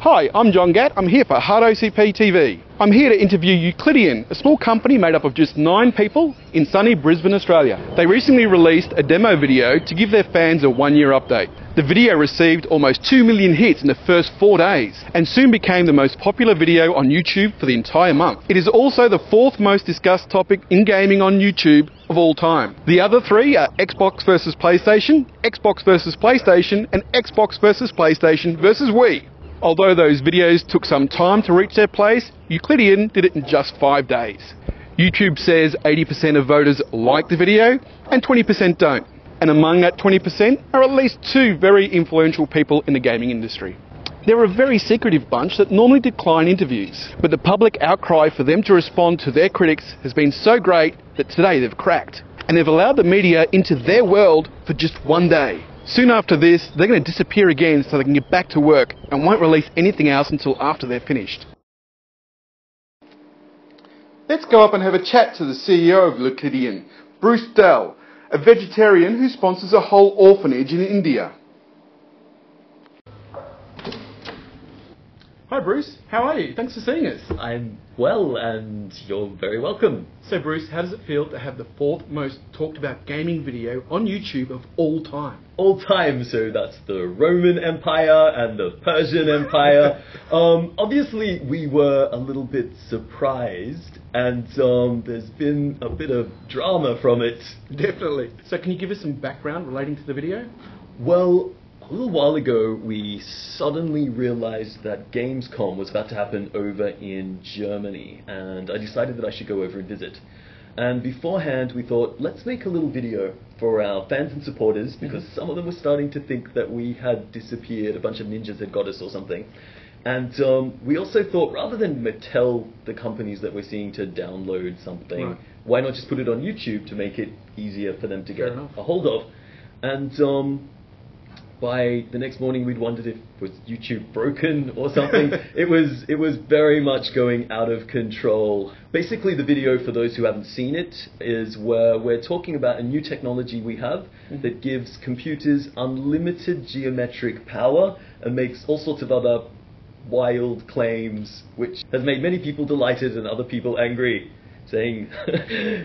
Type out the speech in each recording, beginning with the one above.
Hi, I'm John Gatt. I'm here for HardOCP TV. I'm here to interview Euclideon, a small company made up of just 9 people in sunny Brisbane, Australia. They recently released a demo video to give their fans a 1-year update. The video received almost 2 million hits in the first 4 days and soon became the most popular video on YouTube for the entire month. It is also the 4th most discussed topic in gaming on YouTube of all time. The other 3 are Xbox versus PlayStation, Xbox versus PlayStation, and Xbox versus PlayStation versus Wii. Although those videos took some time to reach their place, Euclideon did it in just 5 days. YouTube says 80% of voters like the video and 20% don't. And among that 20% are at least 2 very influential people in the gaming industry. They're a very secretive bunch that normally decline interviews, but the public outcry for them to respond to their critics has been so great that today they've cracked. And they've allowed the media into their world for just 1 day. Soon after this, they're going to disappear again so they can get back to work and won't release anything else until after they're finished. Let's go up and have a chat to the CEO of Euclideon, Bruce Dell, a vegetarian who sponsors a whole orphanage in India. Hi Bruce, how are you? Thanks for seeing us. I'm well, and you're very welcome. So Bruce, how does it feel to have the 4th most talked about gaming video on YouTube of all time? All time, so that's the Roman Empire and the Persian Empire. Obviously, we were a little bit surprised, and there's been a bit of drama from it. Definitely. So can you give us some background relating to the video? Well, a little while ago, we suddenly realized that Gamescom was about to happen over in Germany, and I decided that I should go over and visit. And beforehand, we thought, let's make a little video for our fans and supporters, because some of them were starting to think that we had disappeared, a bunch of ninjas had got us or something. And we also thought, rather than tell the companies that we're seeing to download something, why not just put it on YouTube to make it easier for them to get a hold of? And by the next morning, we'd wondered if was YouTube broken or something. It was very much going out of control. Basically, the video, for those who haven't seen it, is where we're talking about a new technology we have that gives computers unlimited geometric power and makes all sorts of other wild claims, which has made many people delighted and other people angry, saying,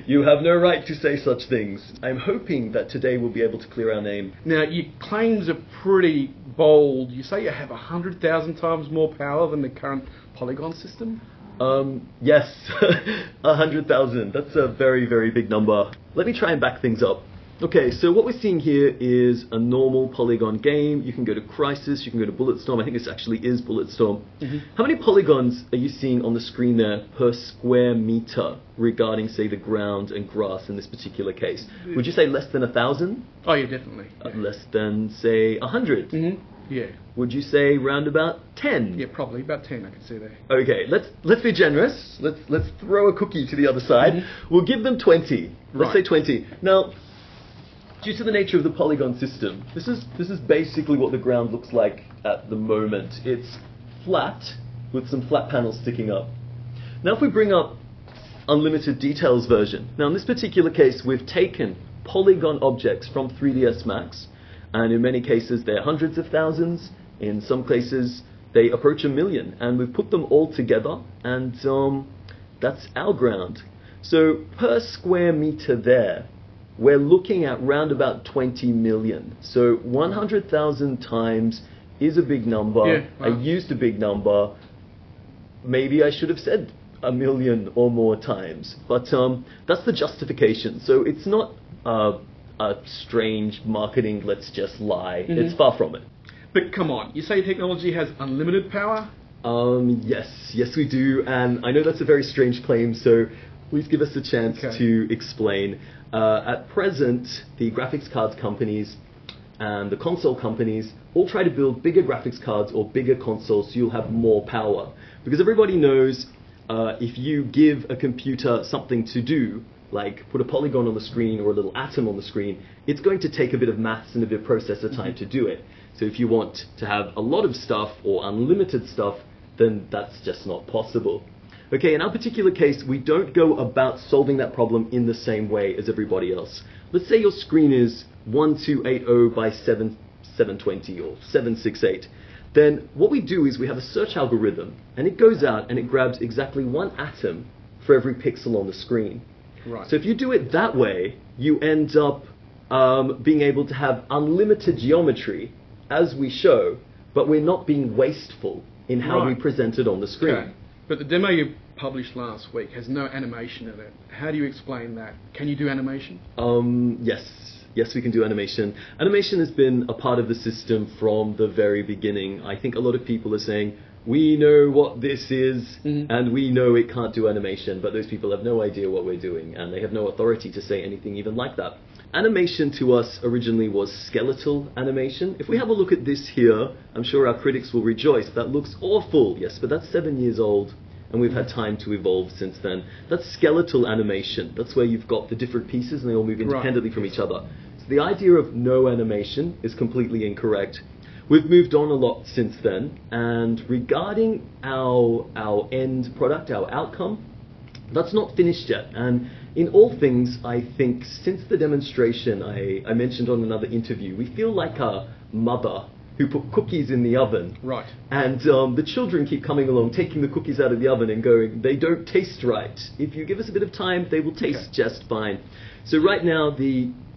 you have no right to say such things. I'm hoping that today we'll be able to clear our name. Now, your claims are pretty bold. You say you have 100,000 times more power than the current Polygon system? Yes, 100,000. That's a very, very big number. Let me try and back things up. Okay, so what we're seeing here is a normal Polygon game. You can go to Crisis, you can go to Bulletstorm. I think this actually is Bulletstorm. How many polygons are you seeing on the screen there per square meter regarding, say, the ground and grass in this particular case? Would you say less than 1,000? Oh, yeah, definitely. Yeah. Less than, say, 100? Yeah. Would you say round about 10? Yeah, probably about 10. I can see there. Okay, let's be generous. Let's throw a cookie to the other side. We'll give them 20. Let's say 20. Now, due to the nature of the Polygon system, this is basically what the ground looks like at the moment. It's flat, with some flat panels sticking up. Now if we bring up Unlimited Details version, now in this particular case we've taken polygon objects from 3ds Max, and in many cases they're hundreds of thousands, in some cases they approach 1 million, and we've put them all together, and that's our ground. So per square meter there, we're looking at round about 20 million. So 100,000 times is a big number. Yeah, wow. I used a big number. Maybe I should have said 1 million or more times. But that's the justification. So it's not a strange marketing, let's just lie. It's far from it. But come on, you say technology has unlimited power? Yes we do. And I know that's a very strange claim, so please give us a chance to explain. At present, the graphics cards companies and the console companies all try to build bigger graphics cards or bigger consoles so you'll have more power. Because everybody knows if you give a computer something to do, like put a polygon on the screen or a little atom on the screen, it's going to take a bit of maths and a bit of processor time to do it. So if you want to have a lot of stuff or unlimited stuff, then that's just not possible. Okay, in our particular case, we don't go about solving that problem in the same way as everybody else. Let's say your screen is 1280 by 720 or 768. then what we do is we have a search algorithm, and it goes out and it grabs exactly one atom for every pixel on the screen. Right. So if you do it that way, you end up being able to have unlimited geometry, as we show, but we're not being wasteful in how we present it on the screen. Okay. But the demo you published last week has no animation in it. How do you explain that? Can you do animation? Yes, we can do animation. Animation has been a part of the system from the very beginning. I think a lot of people are saying, we know what this is, and we know it can't do animation, but those people have no idea what we're doing, and they have no authority to say anything even like that. Animation to us originally was skeletal animation. If we have a look at this here, I'm sure our critics will rejoice. That looks awful. Yes, but that's 7 years old, and we've had time to evolve since then. That's skeletal animation. That's where you've got the different pieces and they all move independently from each other. So the idea of no animation is completely incorrect. We've moved on a lot since then, and regarding our end product, our outcome, that's not finished yet. And in all things, I think since the demonstration I mentioned on another interview, we feel like a mother who put cookies in the oven. Right. And the children keep coming along, taking the cookies out of the oven and going, they don't taste right. If you give us a bit of time, they will taste just fine. So right now,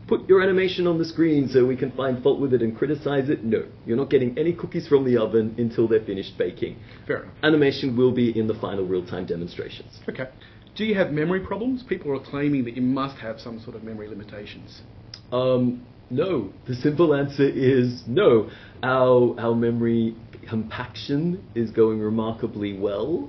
put your animation on the screen so we can find fault with it and criticize it. No, you're not getting any cookies from the oven until they're finished baking. Fair enough. Animation will be in the final real-time demonstrations. Okay. Do you have memory problems? People are claiming that you must have some sort of memory limitations. No. The simple answer is no. Our memory compaction is going remarkably well.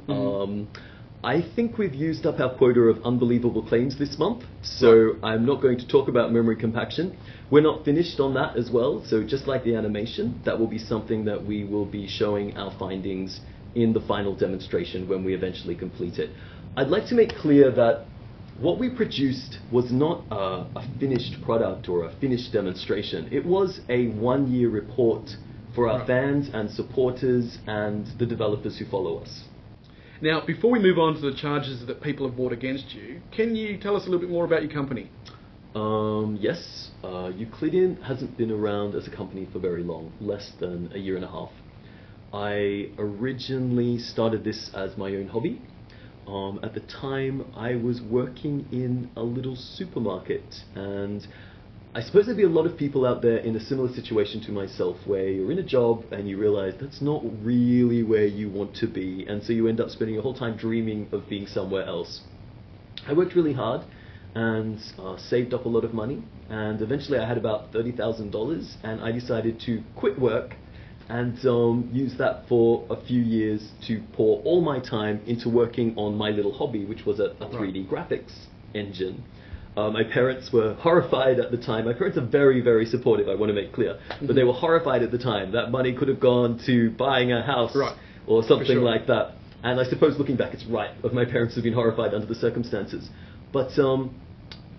I think we've used up our quota of unbelievable claims this month, so I'm not going to talk about memory compaction. We're not finished on that as well, so just like the animation, that will be something that we will be showing our findings in the final demonstration when we eventually complete it. I'd like to make clear that what we produced was not a finished product or a finished demonstration. It was a one-year report for our fans and supporters and the developers who follow us. Now, before we move on to the charges that people have brought against you, can you tell us a little bit more about your company? Yes. Euclideon hasn't been around as a company for very long, less than a year and a half. I originally started this as my own hobby. At the time, I was working in a little supermarket, and I suppose there'd be a lot of people out there in a similar situation to myself, where you're in a job and you realize that's not really where you want to be, and so you end up spending your whole time dreaming of being somewhere else. I worked really hard and saved up a lot of money, and eventually I had about $30,000, and I decided to quit work and use that for a few years to pour all my time into working on my little hobby, which was a 3D graphics engine. My parents were horrified at the time. My parents are very, very supportive, I want to make clear. But they were horrified at the time. That money could have gone to buying a house or something like that. And I suppose looking back, it's right of my parents to have been horrified under the circumstances. But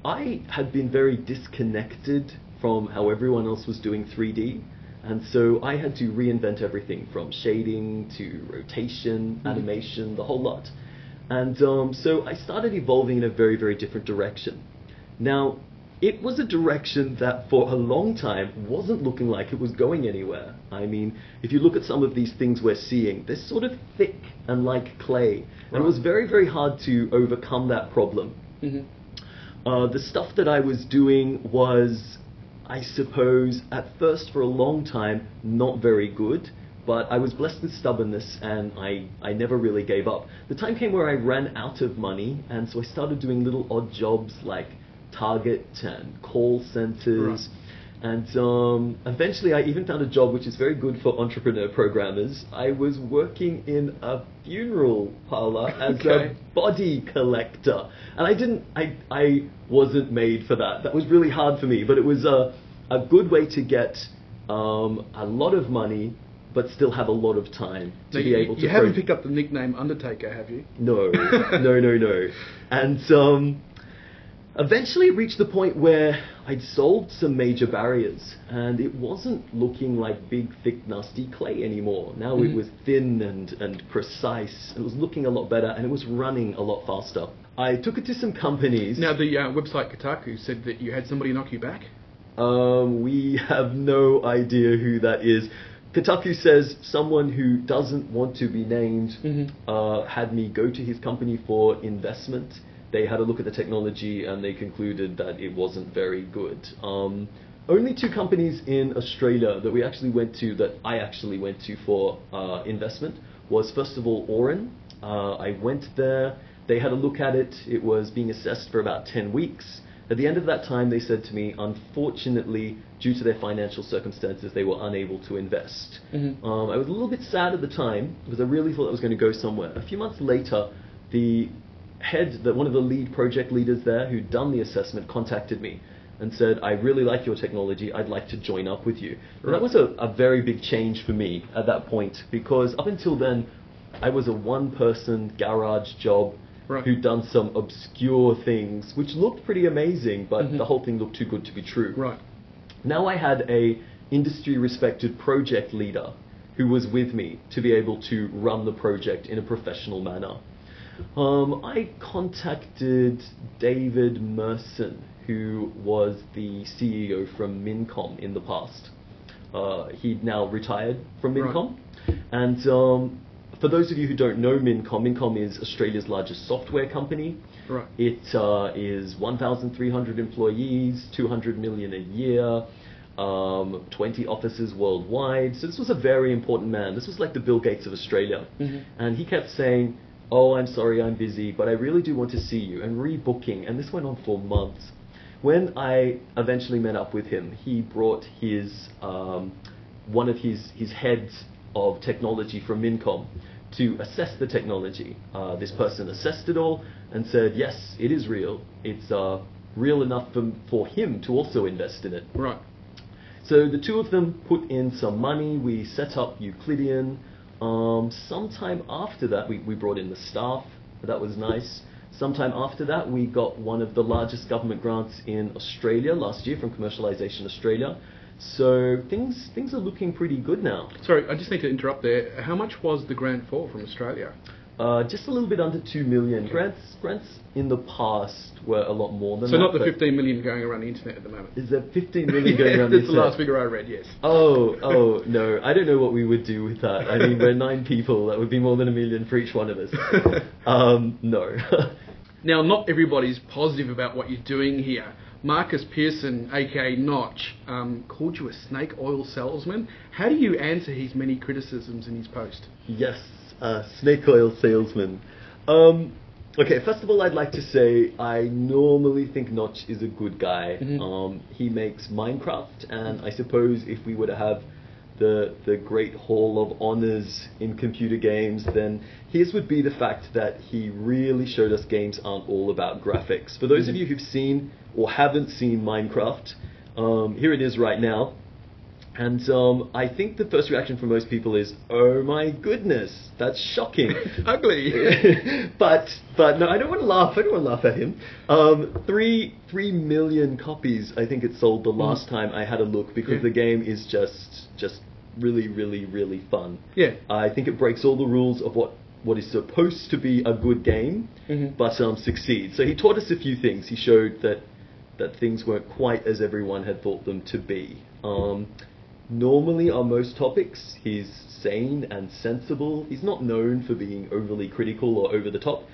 I had been very disconnected from how everyone else was doing 3D. And so I had to reinvent everything from shading to rotation, animation, the whole lot. And so I started evolving in a very, very different direction. Now, it was a direction that for a long time wasn't looking like it was going anywhere. I mean, if you look at some of these things we're seeing, they're sort of thick and like clay. And it was very, very hard to overcome that problem. The stuff that I was doing was, I suppose, at first for a long time, not very good. But I was blessed with stubbornness, and I never really gave up. The time came where I ran out of money, and so I started doing little odd jobs like Target and call centers. And eventually I even found a job which is very good for entrepreneur programmers. I was working in a funeral parlor as a body collector. And I wasn't made for that. That was really hard for me, but it was a good way to get a lot of money but still have a lot of time to be able to... You haven't picked up the nickname Undertaker, have you? No, no. And eventually it reached the point where I'd solved some major barriers, and it wasn't looking like big, thick, nasty clay anymore. Now it was thin and precise. It was looking a lot better, and it was running a lot faster. I took it to some companies. Now, the website Kotaku said that you had somebody knock you back? We have no idea who that is. Kotaku says someone who doesn't want to be named had me go to his company for investment. They had a look at the technology and they concluded that it wasn't very good. Only two companies in Australia that I actually went to for investment was, first of all, Oren. I went there. They had a look at it. It was being assessed for about 10 weeks. At the end of that time, they said to me, unfortunately, due to their financial circumstances, they were unable to invest. I was a little bit sad at the time because I really thought I was going to go somewhere. A few months later, one of the lead project leaders there who'd done the assessment contacted me and said, I really like your technology, I'd like to join up with you. Right. That was a very big change for me at that point, because up until then, I was a one-person garage job who'd done some obscure things, which looked pretty amazing, but the whole thing looked too good to be true. Right. Now I had a industry-respected project leader who was with me to be able to run the project in a professional manner. I contacted David Merson, who was the CEO from Mincom in the past. He'd now retired from Mincom. Right. And for those of you who don't know Mincom is Australia's largest software company. Right. It is 1,300 employees, 200 million a year, 20 offices worldwide. So this was a very important man. This was like the Bill Gates of Australia. And he kept saying, oh, I'm sorry, I'm busy, but I really do want to see you, and rebooking. And this went on for months. When I eventually met up with him, he brought one of his heads of technology from Mincom to assess the technology. This person assessed it all and said, yes, it is real. It's real enough for him to also invest in it. Right. So the two of them put in some money. We set up Euclideon. Sometime after that, we brought in the staff. That was nice. Sometime after that, we got one of the largest government grants in Australia last year from Commercialisation Australia. So things are looking pretty good now. Sorry, I just need to interrupt there. How much was the grant for from Australia? Just a little bit under 2 million. Grants in the past were a lot more than that. So not the 15 million going around the internet at the moment? Is there 15 million going around the internet? That's the last figure I read, yes. Oh, no. I don't know what we would do with that. I mean, we're 9 people. That would be more than 1 million for each one of us. No. Now, not everybody's positive about what you're doing here. Marcus Pearson, aka Notch, called you a snake oil salesman. How do you answer his many criticisms in his post? Yes, snake oil salesman. Okay, first of all, I'd like to say I normally think Notch is a good guy. He makes Minecraft, and I suppose if we were to have the Great Hall of Honors in computer games, then his would be the fact that he really showed us games aren't all about graphics. For those of you who've seen or haven't seen Minecraft, here it is right now. And I think the first reaction from most people is, oh my goodness, that's shocking. Ugly. but no, I don't want to laugh. I don't want to laugh at him. 3 million copies, I think it sold the last time I had a look, because the game is just really, really, really fun. Yeah. I think it breaks all the rules of what is supposed to be a good game, but succeeds. So he taught us a few things. He showed that things weren't quite as everyone had thought them to be. Normally on most topics, he's sane and sensible. He's not known for being overly critical or over the top.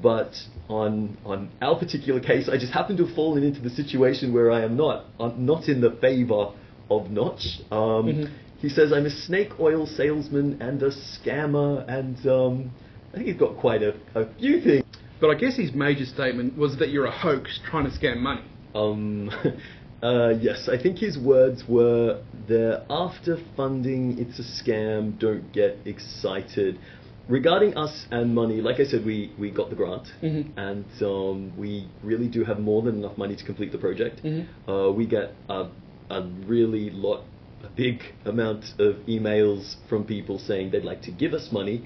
But on our particular case, I just happen to have fallen into the situation where I'm not in the favour of Notch. He says I'm a snake oil salesman and a scammer, and I think he's got quite a few things. But I guess his major statement was that you're a hoax trying to scam money. Yes, I think his words were, they're after funding, it's a scam, don't get excited. Regarding us and money, like I said, we got the grant, and we really do have more than enough money to complete the project. We get a big amount of emails from people saying they'd like to give us money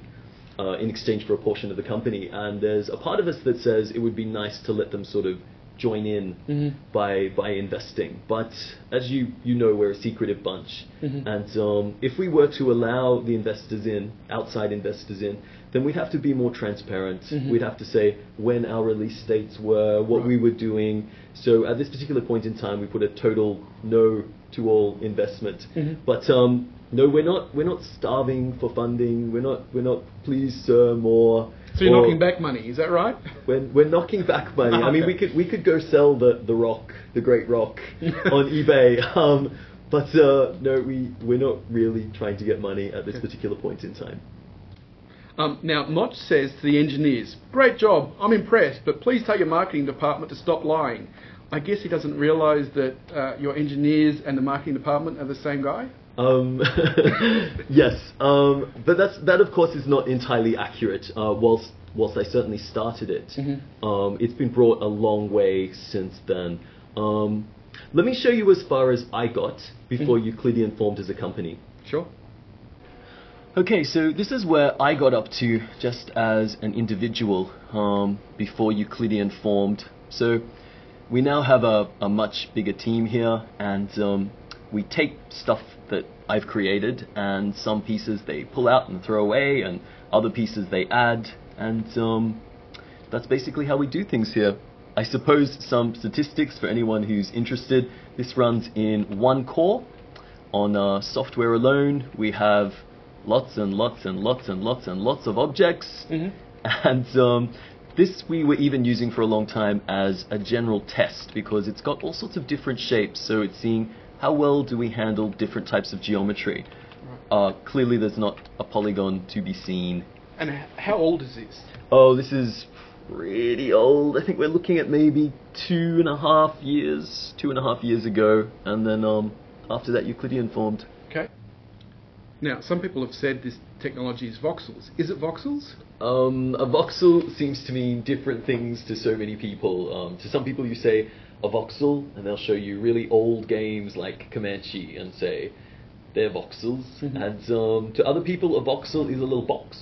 in exchange for a portion of the company, and there's a part of us that says it would be nice to let them sort of join in by investing. But as you know, we're a secretive bunch, and if we were to allow the investors in, outside investors in, then we'd have to be more transparent. We'd have to say when our release dates were, what we were doing. So at this particular point in time, we put a total no to all investment. But no, we're not starving for funding. We're not please sir more. So you're knocking back money, is that right? We're knocking back money. I mean, we could go sell the rock, the great rock, on eBay. But no, we're not really trying to get money at this particular point in time. Now, Notch says to the engineers, "Great job, I'm impressed, but please tell your marketing department to stop lying." I guess he doesn't realise that your engineers and the marketing department are the same guy? Yes, but that of course is not entirely accurate. Whilst I certainly started it, it's been brought a long way since then. Let me show you as far as I got before Euclideon formed as a company. Sure. Okay, so this is where I got up to just as an individual before Euclideon formed. So we now have a much bigger team here, and we take stuff that I've created, and some pieces they pull out and throw away, and other pieces they add, and that's basically how we do things here. I suppose some statistics for anyone who's interested. This runs in one core. On software alone, we have lots and lots and lots and lots and lots of objects, and this we were even using for a long time as a general test, because it's got all sorts of different shapes, so it's seeing how well do we handle different types of geometry. Clearly there's not a polygon to be seen. And how old is this? Oh, this is pretty old. I think we're looking at maybe 2.5 years ago, and then after that Euclideon formed. Okay. Now, some people have said this technology is voxels. Is it voxels? A voxel seems to mean different things to so many people. To some people you say a voxel, and they'll show you really old games like Comanche and say they're voxels. And to other people, a voxel is a little box.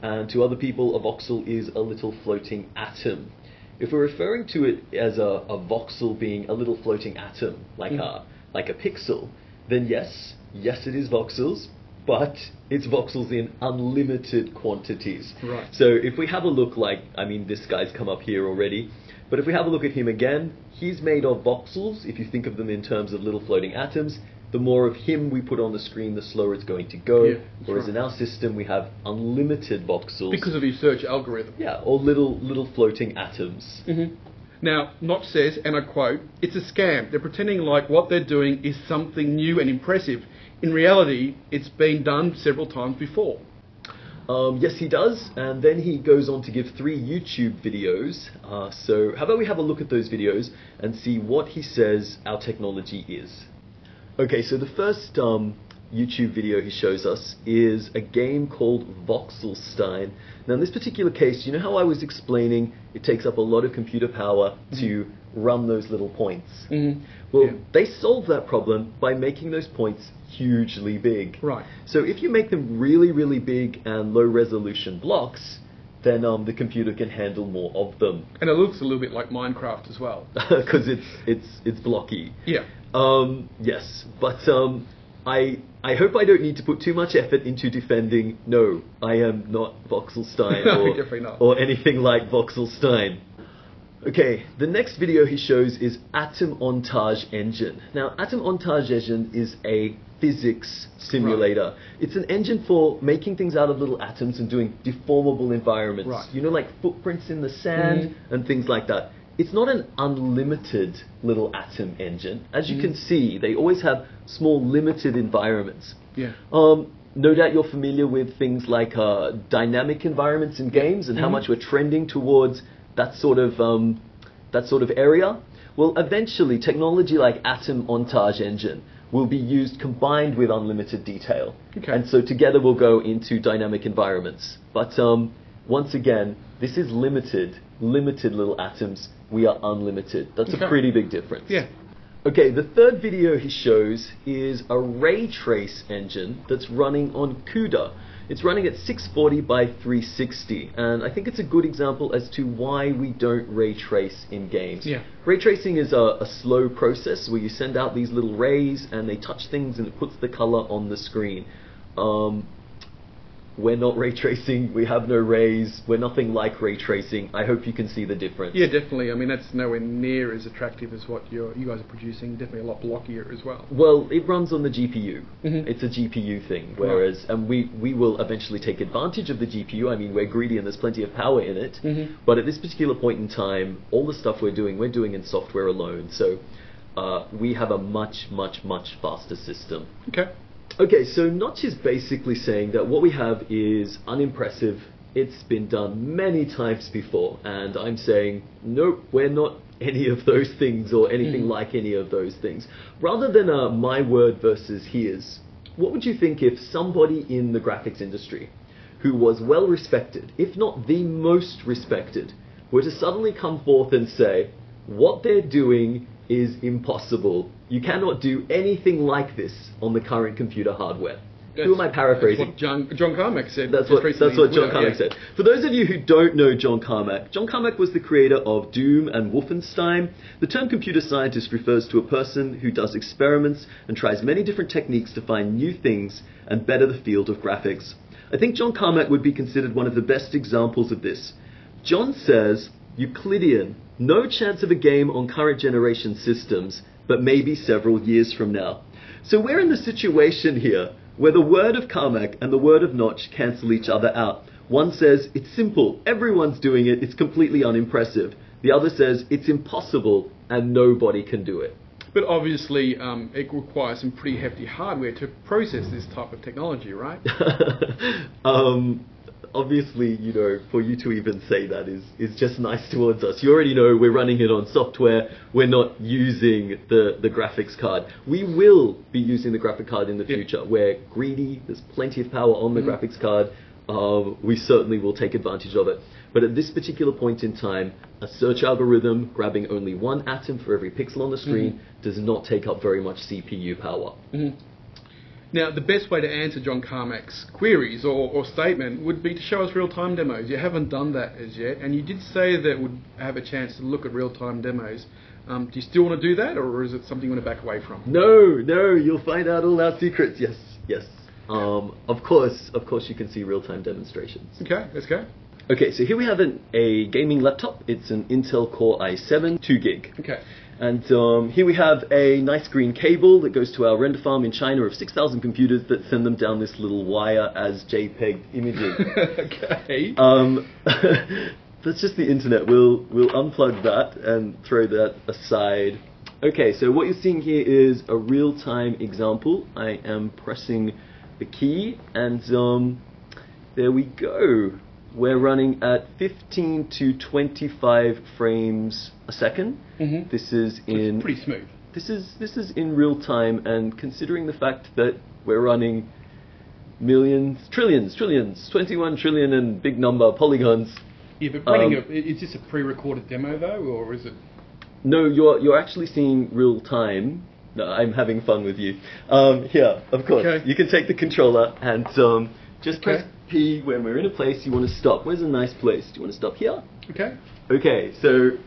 And to other people, a voxel is a little floating atom. If we're referring to it as a voxel being a little floating atom, like a pixel, then yes, it is voxels. But it's voxels in unlimited quantities. Right. So if we have a look, this guy's come up here already, but if we have a look at him again, he's made of voxels. If you think of them in terms of little floating atoms, the more of him we put on the screen, the slower it's going to go. Yeah, whereas in our system, we have unlimited voxels. Because of your search algorithm. Yeah, or little floating atoms. Now, Notch says, and I quote, "It's a scam. They're pretending like what they're doing is something new and impressive. In reality, it's been done several times before." Yes, he does, and then he goes on to give 3 YouTube videos. So how about we have a look at those videos and see what he says our technology is. Okay, so the first YouTube video he shows us is a game called Voxelstein. Now in this particular case, you know how I was explaining it takes up a lot of computer power to run those little points? Well, they solve that problem by making those points hugely big. Right. So if you make them really, really big and low resolution blocks, then the computer can handle more of them. And it looks a little bit like Minecraft as well. Because it's blocky. Yeah. Yes, but I hope I don't need to put too much effort into defending. No, I am not Voxelstein No, definitely not. or anything like Voxelstein. Okay, the next video he shows is Atom Ontage Engine. Now, Atom Ontage Engine is a physics simulator. Right. It's an engine for making things out of little atoms and doing deformable environments. Right. You know, like footprints in the sand and things like that. It's not an unlimited little atom engine. As you can see, they always have small limited environments. Yeah. No doubt you're familiar with things like dynamic environments in games and how much we're trending towards that sort of area. Well, eventually, technology like Atom Ontage Engine will be used combined with unlimited detail. Okay. And so together we'll go into dynamic environments. But once again, this is limited little atoms. We are unlimited. That's a pretty big difference. Yeah. Okay, the third video he shows is a ray trace engine that's running on CUDA. It's running at 640 by 360, and I think it's a good example as to why we don't ray trace in games. Yeah. Ray tracing is a slow process where you send out these little rays and they touch things and it puts the color on the screen. We're not ray tracing, we have no rays, we're nothing like ray tracing. I hope you can see the difference. Yeah, definitely. I mean, that's nowhere near as attractive as what you guys are producing. Definitely a lot blockier as well. Well, it runs on the GPU. Mhm. It's a GPU thing, whereas, and we will eventually take advantage of the GPU. I mean, we're greedy and there's plenty of power in it. Mhm. But at this particular point in time, all the stuff we're doing in software alone. So we have a much, much, much faster system. Okay. Okay, so Notch is basically saying that what we have is unimpressive. It's been done many times before, and I'm saying, nope, we're not any of those things or anything like any of those things. Rather than a my word versus his, what would you think if somebody in the graphics industry who was well respected, if not the most respected, were to suddenly come forth and say, what they're doing is impossible. You cannot do anything like this on the current computer hardware. Who am I paraphrasing? That's what John Carmack said. That's what John Carmack said. For those of you who don't know John Carmack was the creator of Doom and Wolfenstein. The term computer scientist refers to a person who does experiments and tries many different techniques to find new things and better the field of graphics. I think John Carmack would be considered one of the best examples of this. John says, Euclideon, no chance of a game on current generation systems, but maybe several years from now. So we're in the situation here where the word of Carmack and the word of Notch cancel each other out. One says, it's simple, everyone's doing it, it's completely unimpressive. The other says, it's impossible and nobody can do it. But obviously, it requires some pretty hefty hardware to process this type of technology, right? Obviously, you know, for you to even say that is just nice towards us. You already know we're running it on software. We're not using the graphics card. We will be using the graphic card in the future. We're greedy. There's plenty of power on the graphics card. We certainly will take advantage of it. But at this particular point in time, a search algorithm grabbing only one atom for every pixel on the screen does not take up very much CPU power. Now, the best way to answer John Carmack's queries or statement would be to show us real-time demos. You haven't done that as yet, and you did say that we'd have a chance to look at real-time demos. Do you still want to do that, or is it something you want to back away from? No, you'll find out all our secrets. Yes. Of course you can see real-time demonstrations. Okay, let's go. Okay, so here we have a gaming laptop. It's an Intel Core i7, 2 gig. Okay. And here we have a nice green cable that goes to our render farm in China of 6,000 computers that send them down this little wire as JPEG images. Okay. That's just the internet. We'll unplug that and throw that aside. Okay, so what you're seeing here is a real-time example. I am pressing the key, and there we go. We're running at 15 to 25 frames a second. This is in pretty smooth. This is in real time, and considering the fact that we're running millions, trillions, 21 trillion and big number polygons. Yeah, but running is this a pre-recorded demo though, or is it? No, you're actually seeing real time. No, I'm having fun with you. Here, of course, you can take the controller and just press P when we're in a place you want to stop. Where's a nice place? Do you want to stop here? Okay. Okay, so you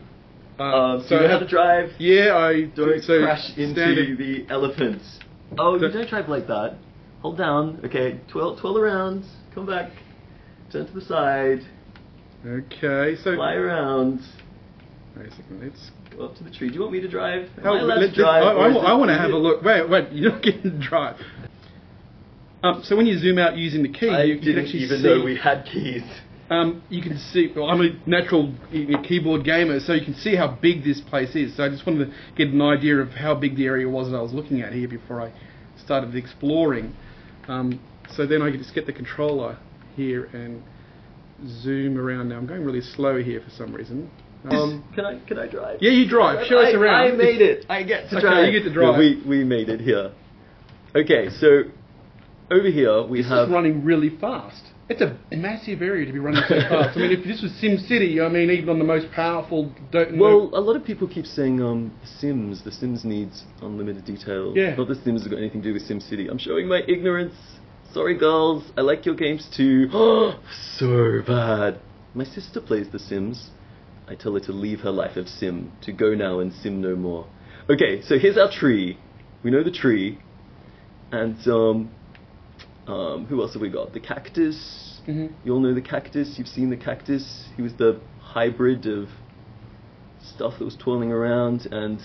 know how to drive? Yeah, I don't so crash into the elephants. Oh, you don't drive like that. Hold down. Okay, twirl around. Come back. Turn to the side. Okay, so fly around. Wait a second. Let's go up to the tree. Do you want me to drive? Let's drive. I want to have a look. Wait. You're not getting to drive. So when you zoom out using the key, you can actually even see. Know we had keys. You can see. Well, I'm a natural keyboard gamer, so you can see how big this place is. So I just wanted to get an idea of how big the area was that I was looking at here before I started exploring. So then I can just get the controller here and zoom around. Now I'm going really slow here for some reason. Can I drive? Yeah, you drive. Show us around. I made it. I get to drive. Okay, you get to drive. No, we made it here. Okay, so over here we have. This is running really fast. It's a massive area to be running so fast. I mean, if this was SimCity, I mean, even on the most powerful... Well, a lot of people keep saying The Sims needs unlimited detail. Yeah. Not that Sims has got anything to do with SimCity. I'm showing my ignorance. Sorry girls, I like your games too. So bad. My sister plays The Sims. I tell her to leave her life of sim, to go now and sim no more. Okay, so here's our tree. We know the tree. And who else have we got? The cactus. Mm-hmm. You all know the cactus. You've seen the cactus. He was the hybrid of stuff that was twirling around. And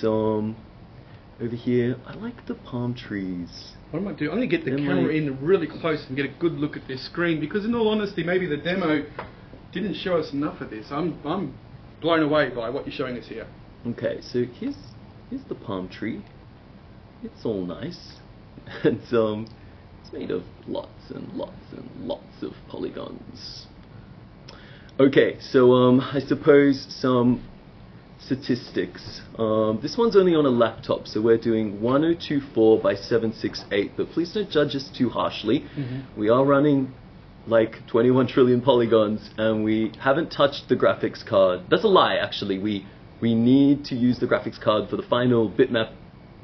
over here, I like the palm trees. What am I doing? I'm going to get the camera in really close and get a good look at this screen, because in all honesty, maybe the demo didn't show us enough of this. I'm blown away by what you're showing us here. Okay, so here's the palm tree. It's all nice. And it's made of lots and lots and lots of polygons. Okay, so I suppose some statistics. This one's only on a laptop, so we're doing 1024 by 768, but please don't judge us too harshly. Mm-hmm. We are running like 21 trillion polygons, and we haven't touched the graphics card. That's a lie, actually. We need to use the graphics card for the final bitmap,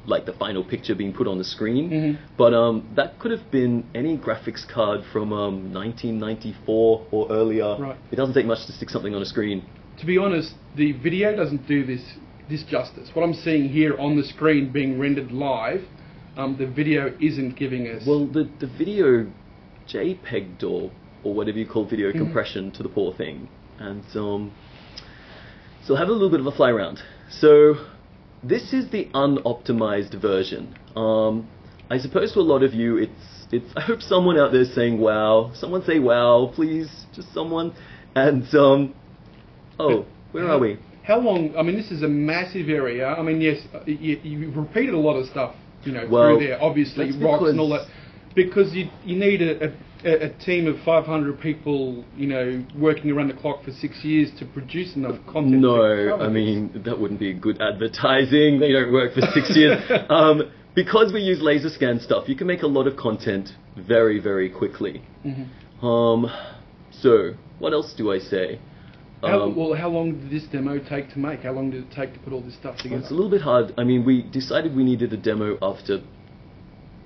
like the final picture being put on the screen. Mm-hmm. But that could have been any graphics card from 1994 or earlier. Right. It doesn't take much to stick something on a screen. To be honest, the video doesn't do this justice. What I'm seeing here on the screen being rendered live, the video isn't giving us... Well, the video JPEG'd or whatever you call video compression to the poor thing. And so have a little bit of a fly around. So this is the unoptimized version. I suppose for a lot of you, it's. I hope someone out there is saying wow. Someone say wow, please, just someone. And oh, where are we? How long? I mean, this is a massive area. I mean, yes, you repeated a lot of stuff, you know, through there. Obviously, rocks and all that, because you need a team of 500 people, you know, working around the clock for 6 years to produce enough content. No, I mean, that wouldn't be good advertising. They don't work for 6 years. Because we use laser scan stuff, you can make a lot of content very, very quickly. Mm-hmm. So, what else do I say? How long did this demo take to make? How long did it take to put all this stuff together? It's a little bit hard. I mean, we decided we needed a demo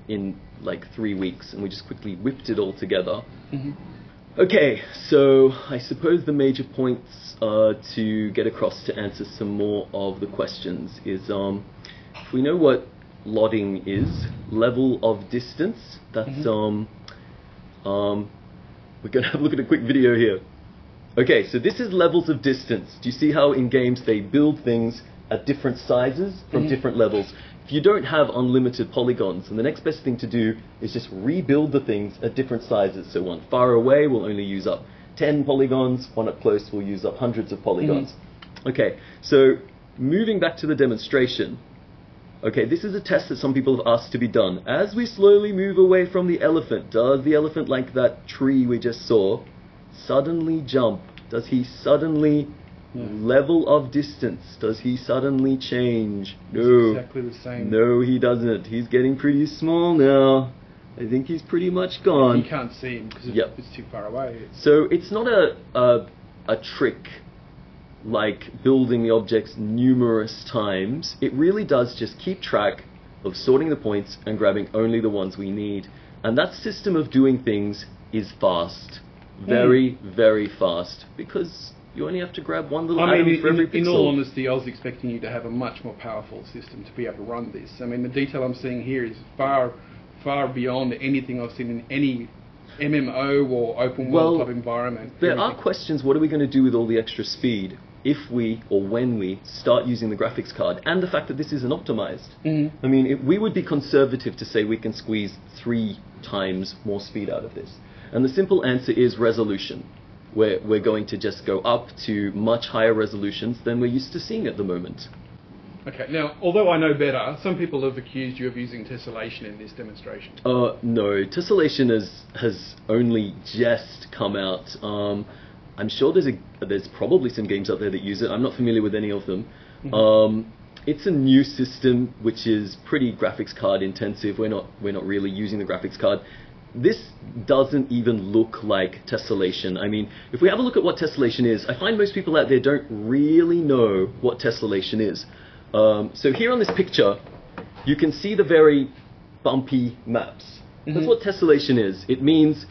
in like 3 weeks, and we just quickly whipped it all together. Mm-hmm. Okay, so I suppose the major points to get across to answer some more of the questions is if we know what lotting is, level of distance, that's we're going to have a look at a quick video here. Okay, so this is levels of distance. Do you see how in games they build things at different sizes from different levels? If you don't have unlimited polygons, and the next best thing to do is just rebuild the things at different sizes. So one far away will only use up 10 polygons, one up close will use up hundreds of polygons. Okay, so moving back to the demonstration. Okay, this is a test that some people have asked to be done. As we slowly move away from the elephant, does the elephant, like that tree we just saw, suddenly jump? Does he suddenly level of distance? Does he suddenly change? No. It's exactly the same. No, he doesn't. He's getting pretty small now. I think he's pretty much gone. You can't see him because it's too far away. So it's not a trick like building the objects numerous times. It really does just keep track of sorting the points and grabbing only the ones we need. And that system of doing things is fast. Very, very fast. Because you only have to grab one little item for every pixel. In all honesty, I was expecting you to have a much more powerful system to be able to run this. I mean, the detail I'm seeing here is far, far beyond anything I've seen in any MMO or open world type environment. There are questions, what are we going to do with all the extra speed if we, or when we, start using the graphics card, and the fact that this isn't optimized. I mean, we would be conservative to say we can squeeze 3 times more speed out of this. And the simple answer is resolution. We're going to just go up to much higher resolutions than we're used to seeing at the moment. Okay, now, although I know better, some people have accused you of using tessellation in this demonstration. No, tessellation has only just come out. I'm sure there's probably some games out there that use it. I'm not familiar with any of them. It's a new system which is pretty graphics card intensive. We're not really using the graphics card. This doesn't even look like tessellation. I mean, if we have a look at what tessellation is, I find most people out there don't really know what tessellation is. So here on this picture, you can see the very bumpy maps. That's what tessellation is. It means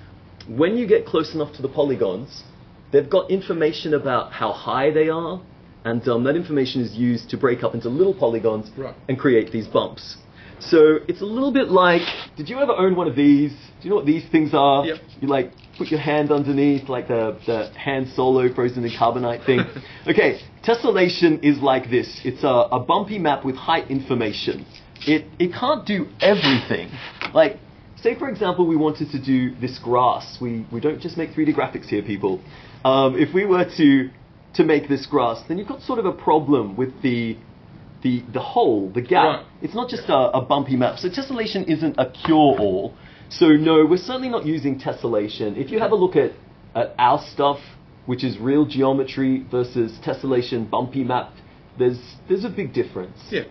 when you get close enough to the polygons, they've got information about how high they are, and that information is used to break up into little polygons and create these bumps. So it's a little bit like, did you ever own one of these? Do you know what these things are? Yep. You like put your hand underneath, like the Han Solo frozen in carbonite thing. Okay, tessellation is like this. It's a bumpy map with height information. It can't do everything. Like, say for example we wanted to do this grass. We don't just make 3D graphics here, people. If we were to make this grass, then you've got sort of a problem with the hole, the gap. Right. It's not just a bumpy map. So tessellation isn't a cure-all. So no, we're certainly not using tessellation. If you have a look at our stuff, which is real geometry versus tessellation bumpy map, there's a big difference. Yeah.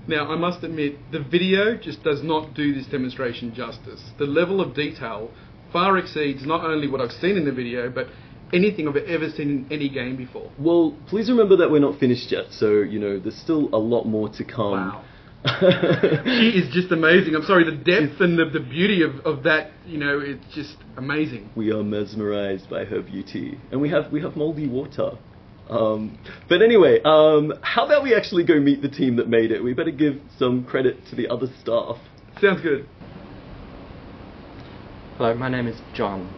Now, I must admit, the video just does not do this demonstration justice. The level of detail far exceeds not only what I've seen in the video, but anything I've ever seen in any game before. Well, please remember that we're not finished yet, so, there's still a lot more to come. Wow. She is just amazing. I'm sorry, the depth and the beauty of that, it's just amazing. We are mesmerized by her beauty. And we have moldy water. But anyway, how about we actually go meet the team that made it? We better give some credit to the other staff. Sounds good. Hello, my name is John.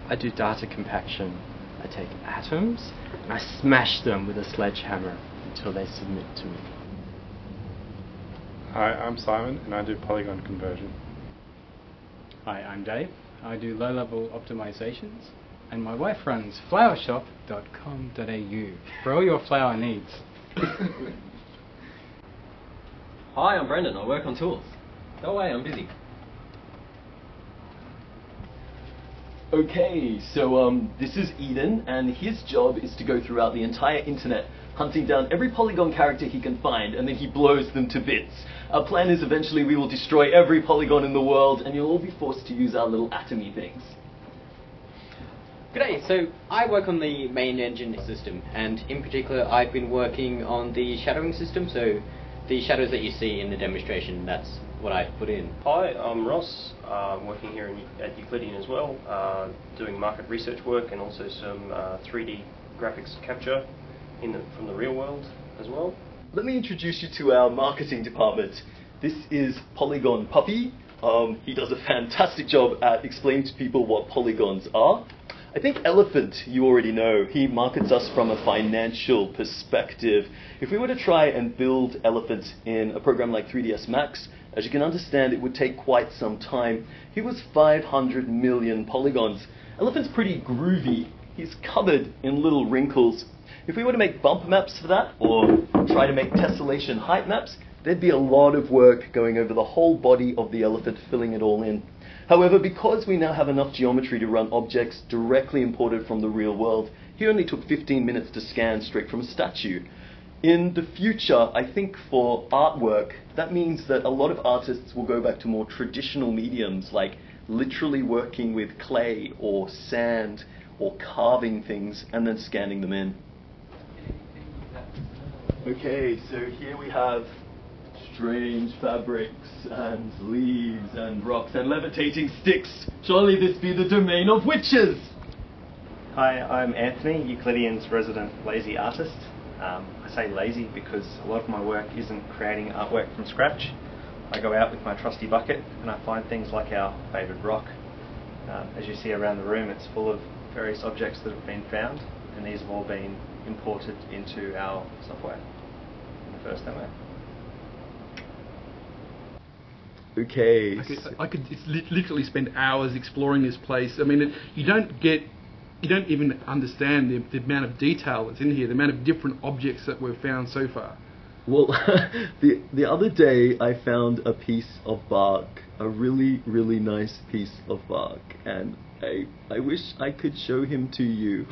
I do data compaction. I take atoms and I smash them with a sledgehammer until they submit to me. Hi, I'm Simon and I do polygon conversion. Hi, I'm Dave. I do low-level optimizations, and my wife runs flowershop.com.au for all your flower needs. Hi, I'm Brendan. I work on tools. Go away, I'm busy. Okay, so this is Eden, and his job is to go throughout the entire internet, hunting down every polygon character he can find, and then he blows them to bits. Our plan is eventually we will destroy every polygon in the world, and you'll all be forced to use our little atomy things. G'day, so I work on the main engine system, and in particular I've been working on the shadowing system, so the shadows that you see in the demonstration, that's what I've put in. Hi, I'm Ross. I'm working here at Euclideon as well, doing market research work and also some 3D graphics capture from the real world as well. Let me introduce you to our marketing department. This is Polygon Puppy. He does a fantastic job at explaining to people what polygons are. I think Elephant, you already know. He markets us from a financial perspective. If we were to try and build Elephant in a program like 3ds Max, as you can understand, it would take quite some time. He was 500 million polygons. Elephant's pretty groovy. He's covered in little wrinkles. If we were to make bump maps for that, or try to make tessellation height maps, there'd be a lot of work going over the whole body of the elephant, filling it all in. However, because we now have enough geometry to run objects directly imported from the real world, he only took 15 minutes to scan straight from a statue. In the future, I think for artwork, that means that a lot of artists will go back to more traditional mediums, like literally working with clay or sand or carving things and then scanning them in. Okay, so here we have strange fabrics and leaves and rocks and levitating sticks. Surely this be the domain of witches! Hi, I'm Anthony, Euclidion's resident lazy artist. I say lazy because a lot of my work isn't creating artwork from scratch. I go out with my trusty bucket and I find things like our favourite rock. As you see around the room, it's full of various objects that have been found, and these have all been imported into our software in the first demo. Okay. I could literally spend hours exploring this place. I mean, you don't even understand the amount of detail that's in here, the amount of different objects that we've found so far. Well, the other day I found a piece of bark, a really, really nice piece of bark, and I wish I could show him to you.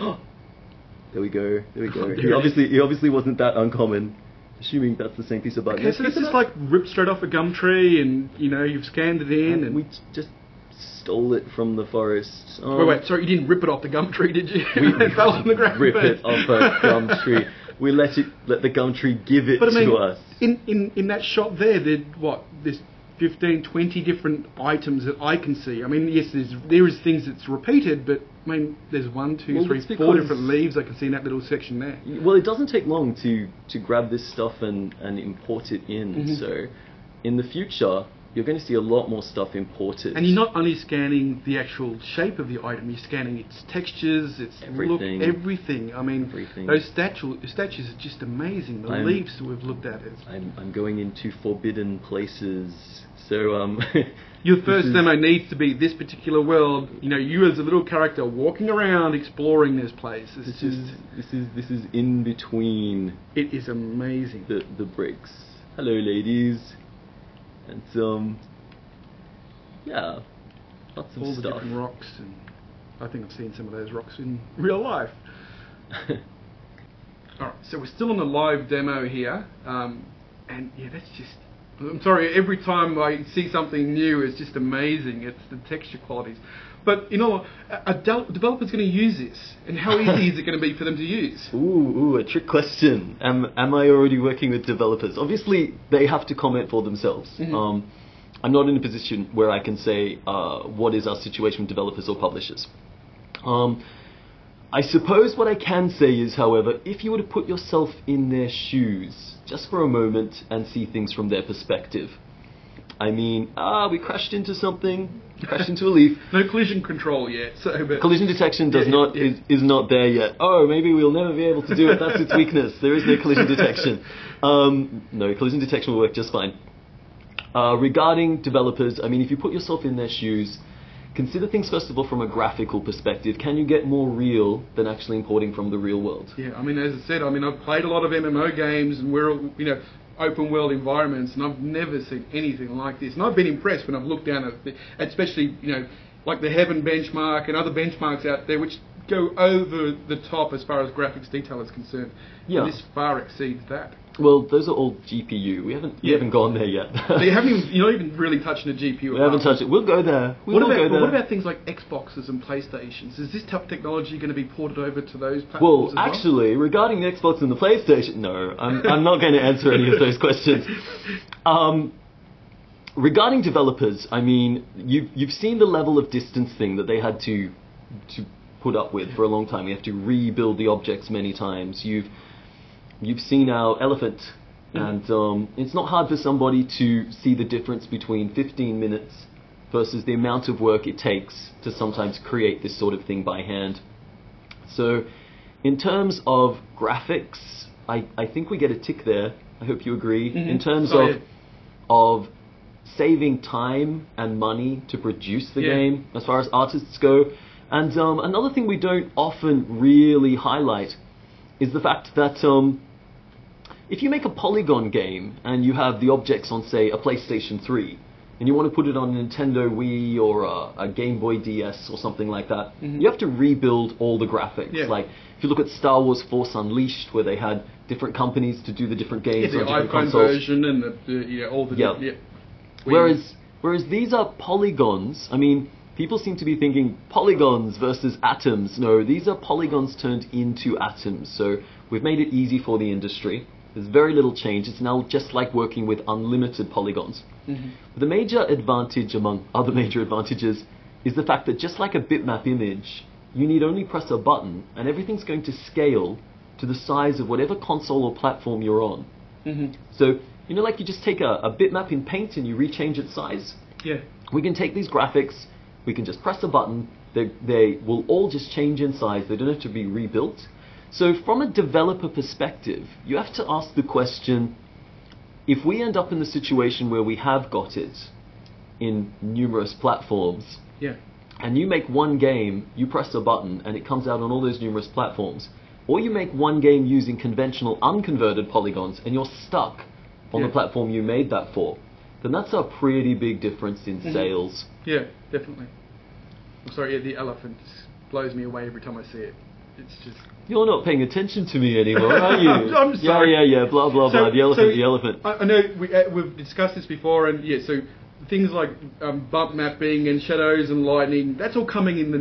There we go. He obviously wasn't that uncommon. Assuming that's the same piece of bark. Okay, so this is like ripped straight off a gum tree, and you've scanned it in, and we just stole it from the forest. Wait, sorry, you didn't rip it off the gum tree, did you? It fell on the ground. Rip it off a gum tree. We let the gum tree give it to us. In that shot there, this 15, 20 different items that I can see. I mean, yes, there is things that's repeated, but I mean, there's 1, 2, Well, 3, that's 4 because- different leaves I can see in that little section there. Well, it doesn't take long to grab this stuff and import it in. So in the future, you're going to see a lot more stuff imported. And you're not only scanning the actual shape of the item, you're scanning its textures, its Everything. look, everything. I mean, Everything. those statues are just amazing. The leaves we've looked at. I'm going into forbidden places. So Your first demo needs to be this particular world. You know, you as a little character walking around exploring this place. this is in between It is amazing. the bricks. Hello, ladies. And yeah, lots of All the stuff. different rocks, and I think I've seen some of those rocks in real life. Alright, so we're still on the live demo here, and yeah, that's just... I'm sorry, every time I see something new, it's just amazing. It's the texture qualities. But, you know, a developer's going to use this, and how easy is it going to be for them to use? Ooh, a trick question. Am I already working with developers? Obviously, they have to comment for themselves. I'm not in a position where I can say what is our situation with developers or publishers. I suppose what I can say is, however, if you were to put yourself in their shoes just for a moment and see things from their perspective. I mean, we crashed into something, crashed into a leaf. No collision control yet, so... But collision detection is not there yet. Oh, maybe we'll never be able to do it. That's its weakness. There is no collision detection. No, collision detection will work just fine. Regarding developers, I mean, if you put yourself in their shoes, consider things first of all from a graphical perspective. Can you get more real than actually importing from the real world? Yeah, I mean, as I said, I've played a lot of MMO games, and we're, you know, open world environments, and I've never seen anything like this. And I've been impressed when I've looked down at especially, you know, like the Heaven benchmark and other benchmarks out there which go over the top as far as graphics detail is concerned. Yeah. And this far exceeds that. Well, those are all GPU. We haven't gone there yet. So you're not even really touching the GPU. We haven't touched it. We'll go there. What about things like Xboxes and PlayStations? Is this type of technology going to be ported over to those platforms? Well, actually, regarding the Xbox and the PlayStation, no, I'm not going to answer any of those questions. Regarding developers, I mean, you've seen the level of distance thing that they had to put up with for a long time. You have to rebuild the objects many times. You've seen our elephant, and it's not hard for somebody to see the difference between 15 minutes versus the amount of work it takes to sometimes create this sort of thing by hand. So, in terms of graphics, I think we get a tick there. I hope you agree. In terms of saving time and money to produce the game, as far as artists go. And another thing we don't often really highlight is the fact that if you make a polygon game and you have the objects on, say, a PlayStation 3, and you want to put it on a Nintendo Wii or a Game Boy DS or something like that, you have to rebuild all the graphics. Yeah. Like, if you look at Star Wars Force Unleashed, where they had different companies to do the different games the on different iPhone consoles. version and all the... Whereas these are polygons. I mean, people seem to be thinking polygons versus atoms. No, these are polygons turned into atoms. So we've made it easy for the industry. There's very little change. It's now just like working with unlimited polygons. But the major advantage, among other major advantages, is the fact that just like a bitmap image, you need only press a button and everything's going to scale to the size of whatever console or platform you're on. So, you know, like you just take a bitmap in Paint and you rechange its size? Yeah. We can take these graphics, we can just press a button, they will all just change in size, they don't have to be rebuilt. So from a developer perspective, you have to ask the question, if we end up in the situation where we have got it in numerous platforms, and you make one game, you press a button, and it comes out on all those numerous platforms, or you make one game using conventional unconverted polygons, and you're stuck on the platform you made that for, then that's a pretty big difference in sales. Yeah, definitely. I'm sorry, the elephant blows me away every time I see it. It's just... You're not paying attention to me anymore, are you? I'm sorry. Yeah, blah, blah, blah, the elephant. I know we've discussed this before, and so things like bump mapping and shadows and lightning, that's all coming in the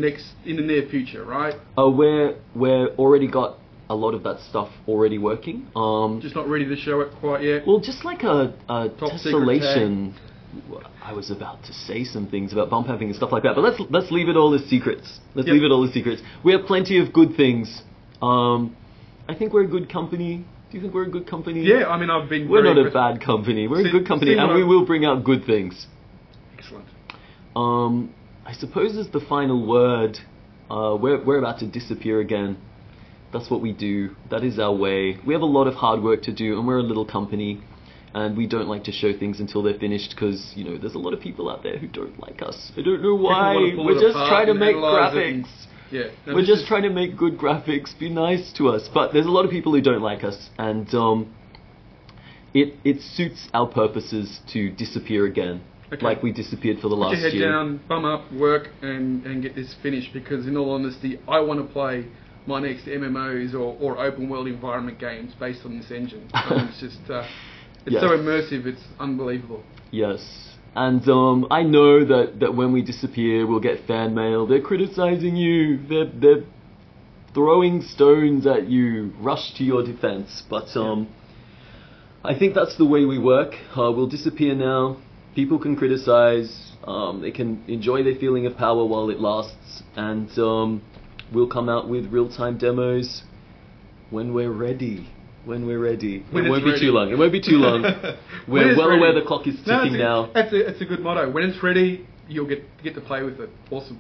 near future, right? We're already got a lot of that stuff already working. Just not ready to show it quite yet. Well, just like a tessellation I was about to say some things about bump having and stuff like that, but let's leave it all as secrets. Let's leave it all as secrets. We have plenty of good things. I think we're a good company. Do you think we're a good company? Yeah, I mean, I've been. We're not a bad company. We're a good company, and we will bring out good things. Excellent. I suppose as the final word, we're about to disappear again. That's what we do. That is our way. We have a lot of hard work to do, and we're a little company. And we don't like to show things until they're finished because, you know, there's a lot of people out there who don't like us. I don't know why. We're just trying to make graphics. Yeah. No, we're just trying to make good graphics. Be nice to us. But there's a lot of people who don't like us. And it suits our purposes to disappear again. Okay. Like we disappeared for the last year. Put your head down, bum up, work, and get this finished. Because in all honesty, I want to play my next MMOs or open world environment games based on this engine. It's just... It's so immersive, it's unbelievable. Yes. And I know that when we disappear, we'll get fan mail. They're criticizing you. They're throwing stones at you. Rush to your defense. But I think that's the way we work. We'll disappear now. People can criticize. They can enjoy their feeling of power while it lasts. And we'll come out with real-time demos when we're ready. When we're ready. It won't be too long. It won't be too long. We're well aware the clock is ticking now. That's a good motto. When it's ready, you'll get to play with it. Awesome.